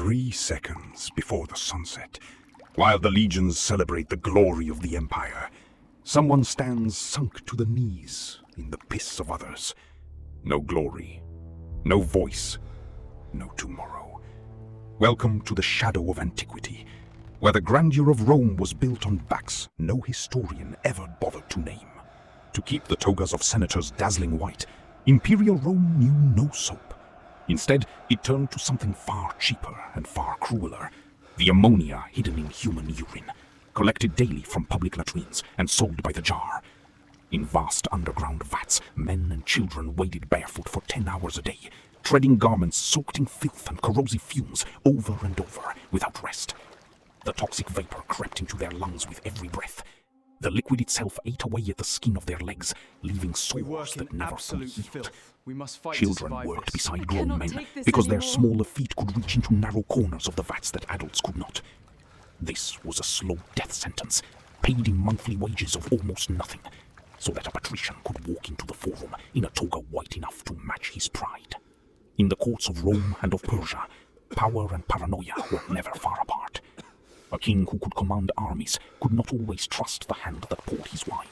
3 seconds before the sunset, while the legions celebrate the glory of the Empire, someone stands sunk to the knees in the piss of others. No glory, no voice, no tomorrow. Welcome to the shadow of antiquity, where the grandeur of Rome was built on backs no historian ever bothered to name. To keep the togas of senators dazzling white, imperial Rome knew no soap. Instead, it turned to something far cheaper and far crueler: the ammonia hidden in human urine, collected daily from public latrines and sold by the jar. In vast underground vats, men and children waded barefoot for 10 hours a day, treading garments soaked in filth and corrosive fumes over and over, without rest. The toxic vapor crept into their lungs with every breath. The liquid itself ate away at the skin of their legs, leaving sores that never fully healed. Children worked beside grown men because their smaller feet could reach into narrow corners of the vats that adults could not. This was a slow death sentence, paid in monthly wages of almost nothing, so that a patrician could walk into the forum in a toga white enough to match his pride. In the courts of Rome and of Persia, power and paranoia were never far apart. A king who could command armies could not always trust the hand that poured his wine.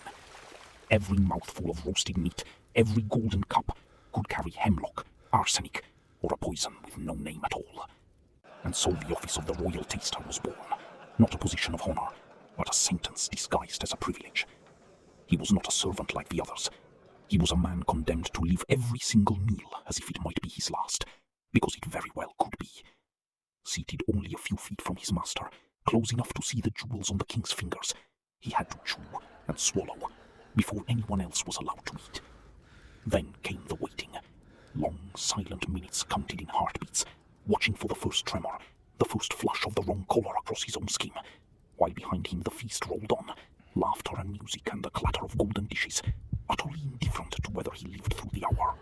Every mouthful of roasted meat, every golden cup, could carry hemlock, arsenic, or a poison with no name at all. And so the office of the royal taster was born, not a position of honor, but a sentence disguised as a privilege. He was not a servant like the others. He was a man condemned to live every single meal as if it might be his last, because it very well could be. Seated only a few feet from his master, close enough to see the jewels on the king's fingers, he had to chew and swallow before anyone else was allowed to eat. Then came the waiting. Long, silent minutes counted in heartbeats, watching for the first tremor, the first flush of the wrong color across his own skin, while behind him the feast rolled on, laughter and music and the clatter of golden dishes, utterly indifferent to whether he lived through the hour.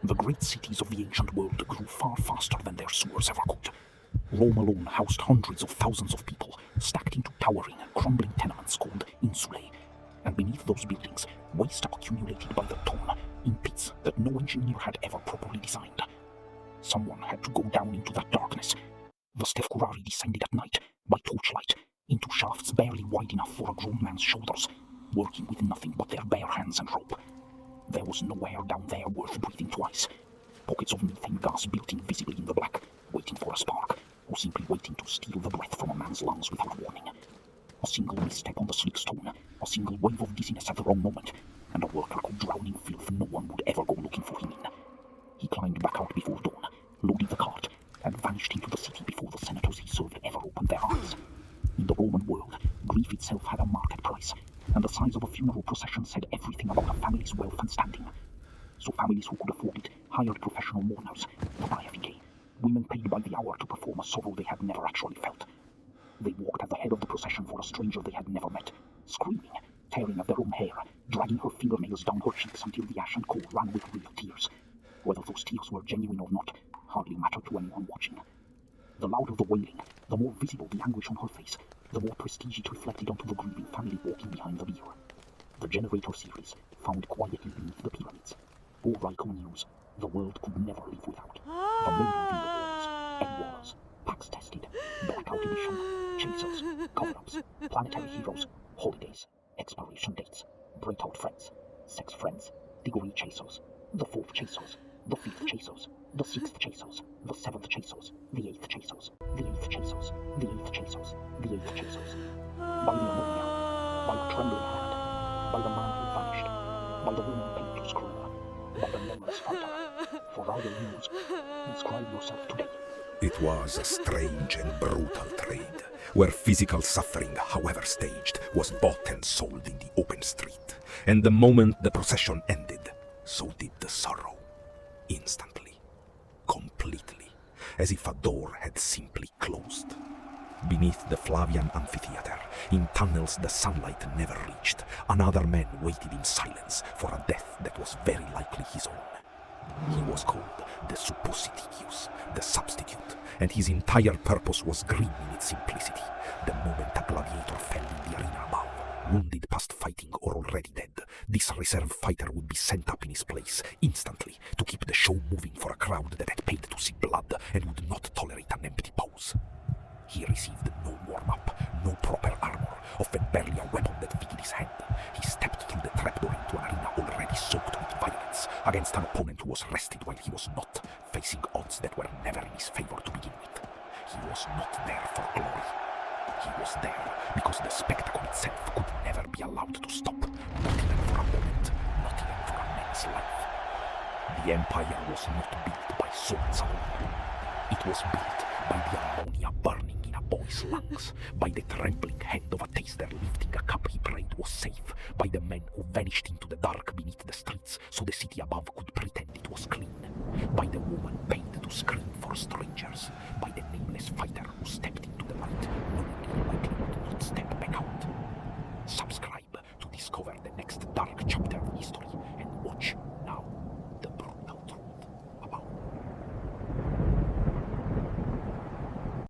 The great cities of the ancient world grew far faster than their sewers ever could. Rome alone housed hundreds of thousands of people, stacked into towering, crumbling tenements called insulae, and beneath those buildings, waste accumulated by the ton in pits that no engineer had ever properly designed. Someone had to go down into that darkness. The Stercorarius descended at night, by torchlight, into shafts barely wide enough for a grown man's shoulders, working with nothing but their bare hands and rope. There was no air down there worth breathing twice. Pockets of methane gas built invisibly in the black, waiting for a spark, or simply waiting to steal the breath from a man's lungs without warning. A single misstep on the slick stone, a single wave of dizziness at the wrong moment, and a worker could drown in filth no one would ever go looking for him in. He climbed back out before dawn, loaded the cart, and vanished into the city before the senators he served ever opened their eyes. In the Roman world, grief itself had a market price, and the size of a funeral procession said everything about a family's wealth and standing. So families who could afford it hired professional mourners, the Praefica, women paid by the hour to perform a sorrow they had never actually felt. They walked at the head of the procession for a stranger they had never met, screaming, tearing at their own hair, dragging her fingernails down her cheeks until the ash and coal ran with real tears. Whether those tears were genuine or not hardly mattered to anyone watching. The louder the wailing, the more visible the anguish on her face, the more prestige it reflected onto the grieving family walking behind the bier. The Generator series, found quietly beneath the pyramids. Or Iconiums, the world could never live without. The million viewer walls, egg wars, packs tested, blackout edition, chasers, cover-ups, planetary heroes, holidays, expiration dates, breakout friends, sex friends, degree chasers, the 4th chasers, the 5th chasers, the 6th chasers, the 7th chasers, the 8th chasers, the 8th chasers, the 8th chasers, the 8th chasers. By the ammonia, by a trembling hand, by the man who vanished, by the woman paid to scream, by the nameless fighter. For royal news, inscribe yourself today. It was a strange and brutal trade, where physical suffering, however staged, was bought and sold in the open street. And the moment the procession ended, so did the sorrow. Instantly, completely, as if a door had simply closed. Beneath the Flavian amphitheater, in tunnels the sunlight never reached, another man waited in silence for a death that was very likely his own. He was called the Supposititius, the substitute, and his entire purpose was grim in its simplicity. The moment a gladiator fell in the arena above, wounded past fighting or already dead, this reserve fighter would be sent up in his place instantly to keep the show moving for a crowd that had paid to see blood and would not tolerate an empty pose. against an opponent who was rested while he was not, facing odds that were never in his favor to begin with. He was not there for glory. He was there because the spectacle itself could never be allowed to stop, not even for a moment, not even for a man's life. The Empire was not built by swords alone. It was built by the ammonia burning in a boy's lungs, by the trembling hand of a taster lifting a cup he prayed was safe, by the men who vanished into the dark beneath the streets so the city above could pretend it was clean, by the woman paid to scream for strangers, by the